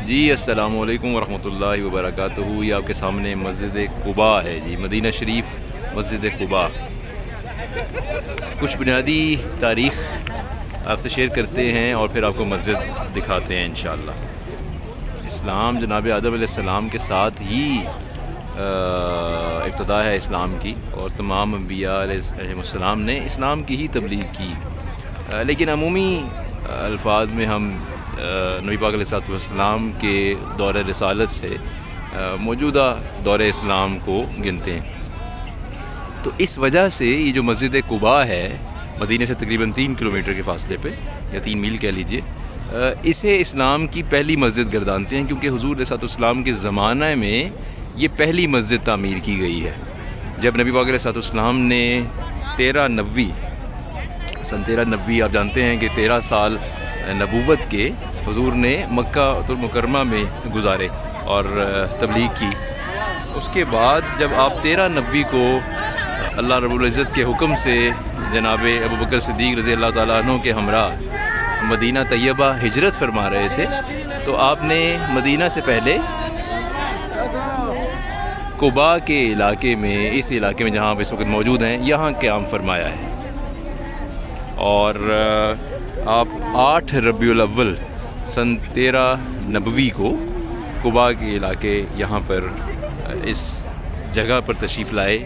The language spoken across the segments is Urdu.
جی السلام علیکم ورحمۃ اللہ وبرکاتہ۔ یہ آپ کے سامنے مسجد قباء ہے جی، مدینہ شریف مسجد قباء۔ کچھ بنیادی تاریخ آپ سے شیئر کرتے ہیں اور پھر آپ کو مسجد دکھاتے ہیں انشاءاللہ۔ اسلام جناب آدم علیہ السلام کے ساتھ ہی ابتدا ہے اسلام کی، اور تمام انبیاء علیہ السلام نے اسلام کی ہی تبلیغ کی، لیکن عمومی الفاظ میں ہم نبی پاک علیہ السلام کے دور رسالت سے موجودہ دور اسلام کو گنتے ہیں۔ تو اس وجہ سے یہ جو مسجد قباء ہے مدینہ سے تقریباً 3 کلومیٹر کے فاصلے پہ، یا 3 میل کہہ لیجئے، اسے اسلام کی پہلی مسجد گردانتے ہیں، کیونکہ حضور علیہ السلام کے زمانہ میں یہ پہلی مسجد تعمیر کی گئی ہے۔ جب نبی پاک علیہ السلام نے سن 1390 آپ جانتے ہیں کہ 13 سال نبوت کے حضور نے مکہ المکرمہ میں گزارے اور تبلیغ کی۔ اس کے بعد جب آپ 1390 کو اللہ رب العزت کے حکم سے جناب ابوبکر صدیق رضی اللہ تعالیٰ عنہ کے ہمراہ مدینہ طیبہ ہجرت فرما رہے تھے، تو آپ نے مدینہ سے پہلے قباء کے علاقے میں، اس علاقے میں جہاں آپ اس وقت موجود ہیں، یہاں قیام فرمایا ہے۔ اور آپ 8 ربیع الاول سن 1390 کو قباء کے علاقے یہاں پر اس جگہ پر تشریف لائے،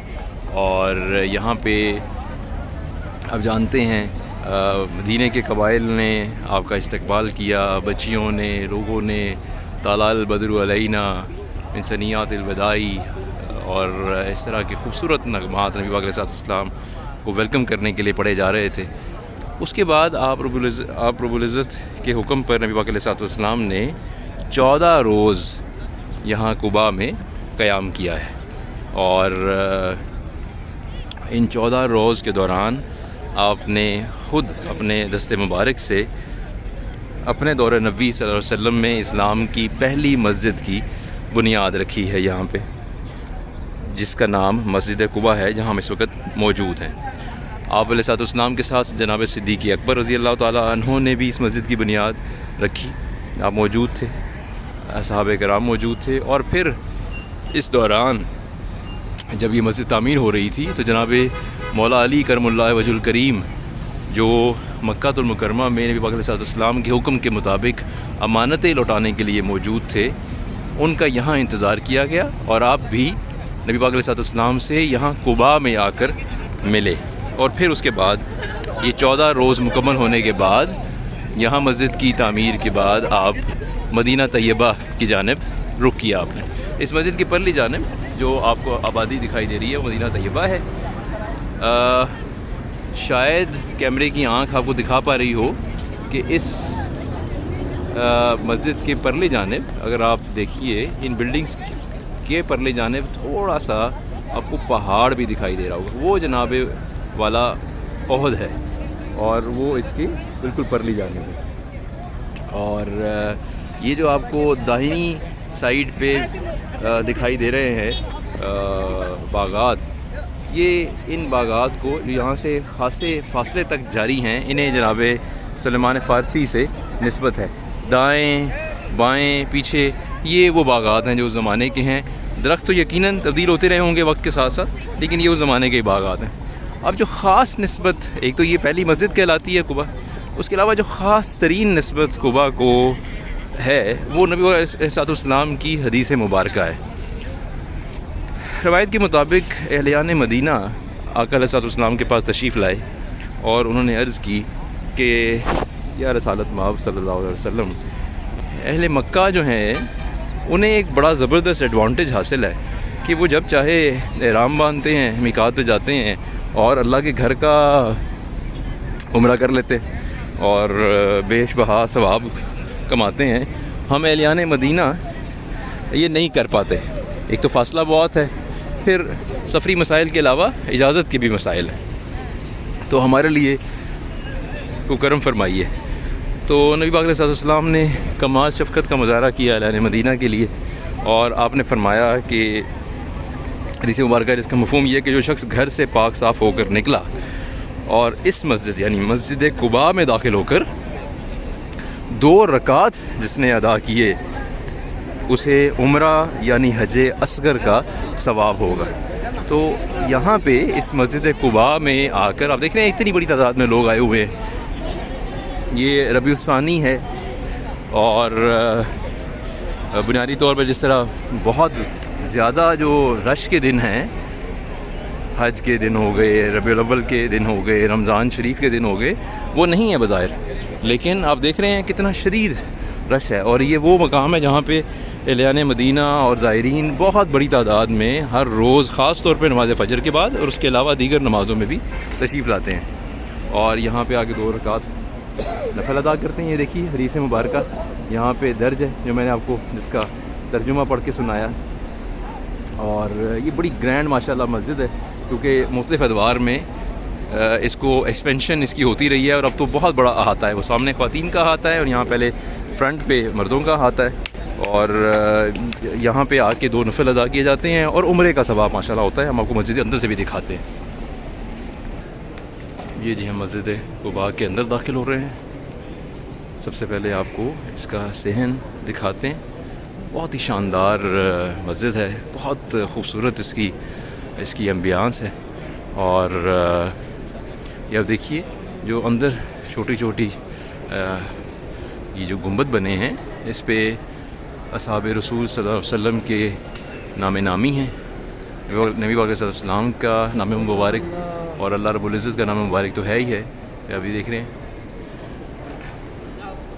اور یہاں پہ آپ جانتے ہیں مدینہ کے قبائل نے آپ کا استقبال کیا، بچیوں نے، لوگوں نے طلع البدر علینا من ثنیات الوداع اور اس طرح کے خوبصورت نغمات نبی پاک علیہ السلام کو ویلکم کرنے کے لیے پڑھے جا رہے تھے۔ اس کے بعد آپ رب العزت کے حکم پر نبی پاک علیہ السلام نے 14 روز یہاں قباء میں قیام کیا ہے، اور ان 14 روز کے دوران آپ نے خود اپنے دست مبارک سے اپنے دور نبوی صلی اللہ علیہ وسلم میں اسلام کی پہلی مسجد کی بنیاد رکھی ہے یہاں پہ، جس کا نام مسجد قباء ہے، جہاں ہم اس وقت موجود ہیں۔ آپ علیہ السلام کے ساتھ جناب صدیق اکبر رضی اللہ تعالیٰ عنہ نے بھی اس مسجد کی بنیاد رکھی، آپ موجود تھے، صحابہ کرام موجود تھے۔ اور پھر اس دوران جب یہ مسجد تعمیر ہو رہی تھی تو جناب مولا علی کرم اللہ وجہ الکریم، جو مکہ المکرمہ میں نبی پاک علیہ السلام کے حکم کے مطابق امانتیں لوٹانے کے لیے موجود تھے، ان کا یہاں انتظار کیا گیا، اور آپ بھی نبی پاک علیہ السلام سے یہاں قباء میں آ کر ملے۔ اور پھر اس کے بعد یہ 14 روز مکمل ہونے کے بعد یہاں مسجد کی تعمیر کے بعد آپ مدینہ طیبہ کی جانب رخ کیا آپ نے۔ اس مسجد کی پرلی جانب جو آپ کو آبادی دکھائی دے رہی ہے وہ مدینہ طیبہ ہے۔ شاید کیمرے کی آنکھ آپ کو دکھا پا رہی ہو کہ اس مسجد کے پرلی جانب اگر آپ دیکھیے، ان بلڈنگز کے پرلی جانب تھوڑا سا آپ کو پہاڑ بھی دکھائی دے رہا ہوگا، وہ جناب والا احد ہے، اور وہ اس کی بالکل پرلی جانب ہے۔ اور یہ جو آپ کو داہنی سائیڈ پہ دکھائی دے رہے ہیں باغات، یہ ان باغات کو یہاں سے خاصے فاصلے تک جاری ہیں، انہیں جناب سلمان فارسی سے نسبت ہے۔ دائیں بائیں پیچھے یہ وہ باغات ہیں جو اس زمانے کے ہیں۔ درخت تو یقیناً تبدیل ہوتے رہے ہوں گے وقت کے ساتھ ساتھ، لیکن یہ اس زمانے کے باغات ہیں۔ اب جو خاص نسبت، ایک تو یہ پہلی مسجد کہلاتی ہے قباء، اس کے علاوہ جو خاص ترین نسبت قباء کو ہے وہ نبی علیہ السلام کی حدیث مبارکہ ہے۔ روایت کے مطابق اہلیان مدینہ آقا علیہ السلام کے پاس تشریف لائے، اور انہوں نے عرض کی کہ یا رسالت مآب صلی اللہ علیہ وسلم، اہل مکہ جو ہیں انہیں ایک بڑا زبردست ایڈوانٹیج حاصل ہے کہ وہ جب چاہے احرام باندھتے ہیں، میقات پہ جاتے ہیں اور اللہ کے گھر کا عمرہ کر لیتے اور بیش بہا ثواب کماتے ہیں۔ ہم اہلیان مدینہ یہ نہیں کر پاتے، ایک تو فاصلہ بہت ہے، پھر سفری مسائل کے علاوہ اجازت کے بھی مسائل ہیں، تو ہمارے لیے کو کرم فرمائیے۔ تو نبی پاک علیہ السلام نے کمال شفقت کا مظاہرہ کیا اہل مدینہ کے لیے، اور آپ نے فرمایا کہ حدیث مبارکہ جس کا مفہوم یہ ہے کہ جو شخص گھر سے پاک صاف ہو کر نکلا اور اس مسجد یعنی مسجد قباء میں داخل ہو کر 2 رکعت جس نے ادا کیے اسے عمرہ یعنی حج اصغر کا ثواب ہوگا۔ تو یہاں پہ اس مسجد قباء میں آ کر آپ دیکھ رہے ہیں اتنی بڑی تعداد میں لوگ آئے ہوئے ہیں۔ یہ ربیع الثانی ہے اور بنیادی طور پر جس طرح بہت زیادہ جو رش کے دن ہیں، حج کے دن ہو گئے، ربیع الاول کے دن ہو گئے، رمضان شریف کے دن ہو گئے، وہ نہیں ہے بظاہر، لیکن آپ دیکھ رہے ہیں کتنا شدید رش ہے۔ اور یہ وہ مقام ہے جہاں پہ اہلِ مدینہ اور زائرین بہت بڑی تعداد میں ہر روز خاص طور پہ نماز فجر کے بعد اور اس کے علاوہ دیگر نمازوں میں بھی تشریف لاتے ہیں، اور یہاں پہ آگے 2 رکعت نفل ادا کرتے ہیں۔ یہ دیکھیے حدیث مبارکہ یہاں پہ درج ہے جو میں نے آپ کو جس کا ترجمہ پڑھ کے سنایا، اور یہ بڑی گرینڈ ماشاءاللہ مسجد ہے کیونکہ مختلف ادوار میں اس کو ایکسپینشن اس کی ہوتی رہی ہے، اور اب تو بہت بڑا احاطہ ہے۔ وہ سامنے خواتین کا احاطہ ہے اور یہاں پہلے فرنٹ پہ مردوں کا احاطہ ہے، اور یہاں پہ آ کے 2 نفل ادا کیے جاتے ہیں اور عمرے کا ثواب ماشاءاللہ ہوتا ہے۔ ہم آپ کو مسجد اندر سے بھی دکھاتے ہیں۔ یہ جی ہم مسجد قباء کے اندر داخل ہو رہے ہیں۔ سب سے پہلے آپ کو اس کا صحن دکھاتے ہیں۔ بہت ہی شاندار مسجد ہے، بہت خوبصورت اس کی ایمبیانس ہے، اور یہ اب دیکھیے جو اندر چھوٹی چھوٹی یہ جو گنبد بنے ہیں، اس پہ اصحاب رسول صلی اللہ علیہ وسلم کے نام نامی ہیں، نبی پاک صلی اللہ علیہ وسلم کا نام مبارک اور اللہ رب العزت کا نام مبارک تو ہے ہی ہے۔ ابھی دیکھ رہے ہیں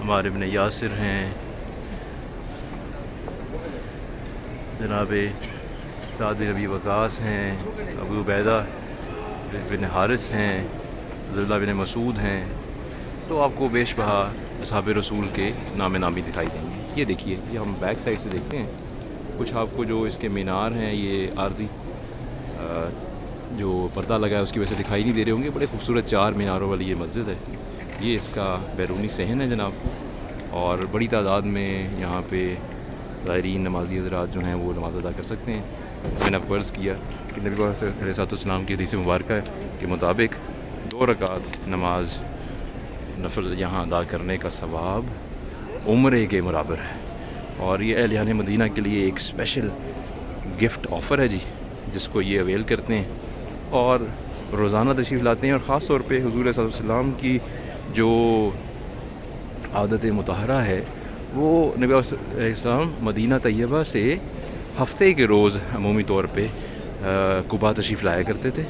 عمار ابن یاسر ہیں، جناب سعد بن ابی وقاص ہیں، ابو عبیدہ بن حارث ہیں، عبداللہ بن مسعود ہیں، تو آپ کو بیش بہا اصحاب رسول کے نام نامی دکھائی دیں گے۔ یہ دیکھیے، یہ ہم بیک سائڈ سے دیکھتے ہیں، کچھ آپ کو جو اس کے مینار ہیں یہ عارضی جو پردہ لگا ہے اس کی وجہ سے دکھائی نہیں دے رہے ہوں گے۔ بڑے خوبصورت 4 میناروں والی یہ مسجد ہے۔ یہ اس کا بیرونی صحن ہے جناب، اور بڑی تعداد میں یہاں پہ زائرین نمازی حضرات جو ہیں وہ نماز ادا کر سکتے ہیں۔ اس میں نے آپ کو عرض کیا کہ نبی پاک علیہ الصلوۃ والسلام کی حدیث مبارکہ کے مطابق 2 رکعت نماز نفل یہاں ادا کرنے کا ثواب عمرے کے برابر ہے، اور یہ اہلِ مدینہ کے لیے ایک اسپیشل گفٹ آفر ہے جی، جس کو یہ اویل کرتے ہیں اور روزانہ تشریف لاتے ہیں۔ اور خاص طور پہ حضور صلی اللہ علیہ وسلم کی جو عادت مطہرہ ہے، وہ نبی علیہ السلام مدینہ طیبہ سے ہفتے کے روز عمومی طور پہ قباء تشریف لایا کرتے تھے،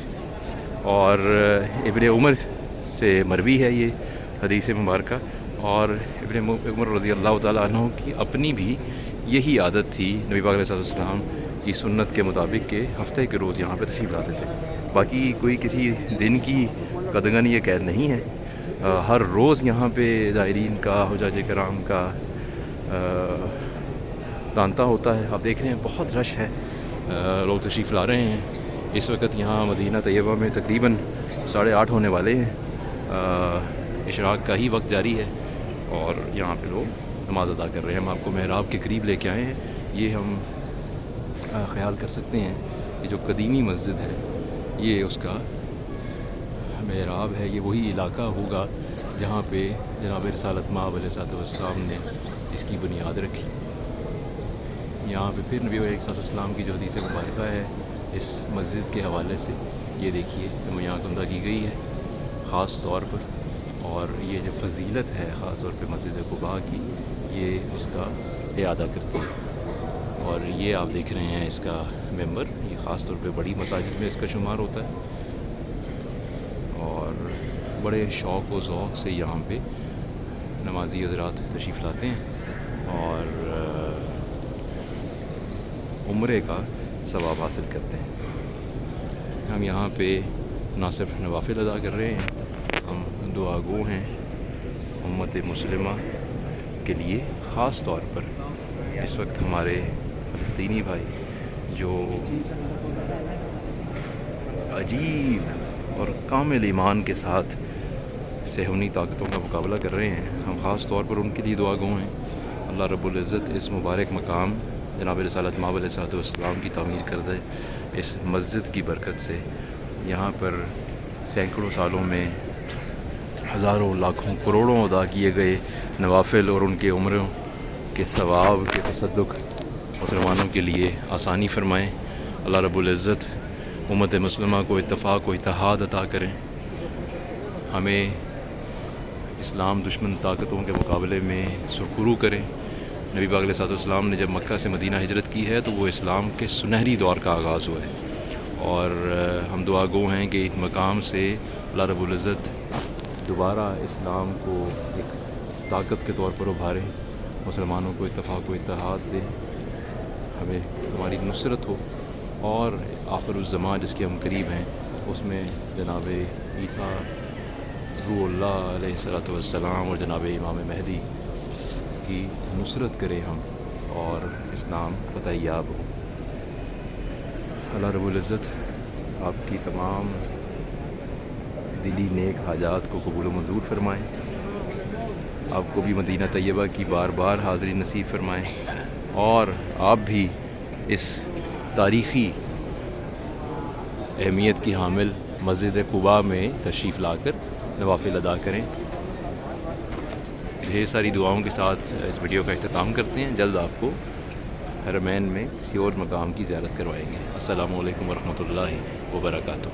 اور ابن عمر سے مروی ہے یہ حدیث مبارکہ، اور ابن عمر رضی اللہ تعالیٰ عنہ کی اپنی بھی یہی عادت تھی نبی پاک علیہ السلام کی سنت کے مطابق کہ ہفتے کے روز یہاں پہ تشریف لاتے تھے۔ باقی کوئی کسی دن کی قدغن یہ قید نہیں ہے، ہر روز یہاں پہ زائرین کا حجاج کرام کا تانتا ہوتا ہے۔ آپ دیکھ رہے ہیں بہت رش ہے، لوگ تشریف لا رہے ہیں۔ اس وقت یہاں مدینہ طیبہ میں تقریباً 8:30 ہونے والے ہیں، اشراق کا ہی وقت جاری ہے، اور یہاں پہ لوگ نماز ادا کر رہے ہیں۔ ہم آپ کو محراب کے قریب لے کے آئے ہیں۔ یہ ہم خیال کر سکتے ہیں کہ جو قدیمی مسجد ہے یہ اس کا محراب ہے، یہ وہی علاقہ ہوگا جہاں پہ جناب رسالت مآب علیہ السلام نے اس کی بنیاد رکھی۔ یہاں پہ پھر نبی علیہ السلام کی جو حدیث مبارکہ ہے اس مسجد کے حوالے سے یہ دیکھیے یہاں عمدہ کی گئی ہے خاص طور پر، اور یہ جو فضیلت ہے خاص طور پہ مسجد قباء کی، یہ اس کا اعادہ کرتی ہے۔ اور یہ آپ دیکھ رہے ہیں اس کا ممبر، یہ خاص طور پہ بڑی مساجد میں اس کا شمار ہوتا ہے، اور بڑے شوق و ذوق سے یہاں پہ نمازی حضرات تشریف لاتے ہیں اور عمرے کا ثواب حاصل کرتے ہیں۔ ہم یہاں پہ نہ صرف نوافل ادا کر رہے ہیں، ہم دعا گو ہیں امت مسلمہ کے لیے۔ خاص طور پر اس وقت ہمارے فلسطینی بھائی جو عجیب اور کامل ایمان کے ساتھ صہیونی طاقتوں کا مقابلہ کر رہے ہیں، ہم خاص طور پر ان کے لیے دعا گو ہیں۔ اللہ رب العزت اس مبارک مقام جناب رسالت مآب علیہ السلام کی تعمیر کردہ اس مسجد کی برکت سے یہاں پر سینکڑوں سالوں میں ہزاروں لاکھوں کروڑوں ادا کیے گئے نوافل اور ان کے عمروں کے ثواب کے تصدق مسلمانوں کے لیے آسانی فرمائیں. اللہ رب العزت امت مسلمہ کو اتفاق و اتحاد عطا کریں. ہمیں اسلام دشمن طاقتوں کے مقابلے میں سرخرو کریں. نبی پاک علیہ السلام نے جب مکہ سے مدینہ ہجرت کی ہے تو وہ اسلام کے سنہری دور کا آغاز ہوا ہے، اور ہم دعا گو ہیں کہ اس مقام سے اللہ رب العزت دوبارہ اسلام کو ایک طاقت کے طور پر ابھاریں، مسلمانوں کو اتفاق و اتحاد دیں، ہمیں ہماری نصرت ہو، اور آخر الزمان جس کے ہم قریب ہیں اس میں جناب عیسیٰ روح اللہ علیہ السلام اور جناب امام مہدی کی نصرت کریں ہم، اور اسلام فتح یاب ہو. اللہ رب العزت آپ کی تمام دلی نیک حاجات کو قبول و منظور فرمائیں. آپ کو بھی مدینہ طیبہ کی بار بار حاضری نصیب فرمائیں، اور آپ بھی اس تاریخی اہمیت کی حامل مسجد قباء میں تشریف لا کر نوافل ادا کریں. ڈھیر ساری دعاؤں کے ساتھ اس ویڈیو کا اختتام کرتے ہیں. جلد آپ کو حرمین میں کسی اور مقام کی زیارت کروائیں گے. السلام علیکم ورحمۃ اللہ وبرکاتہ.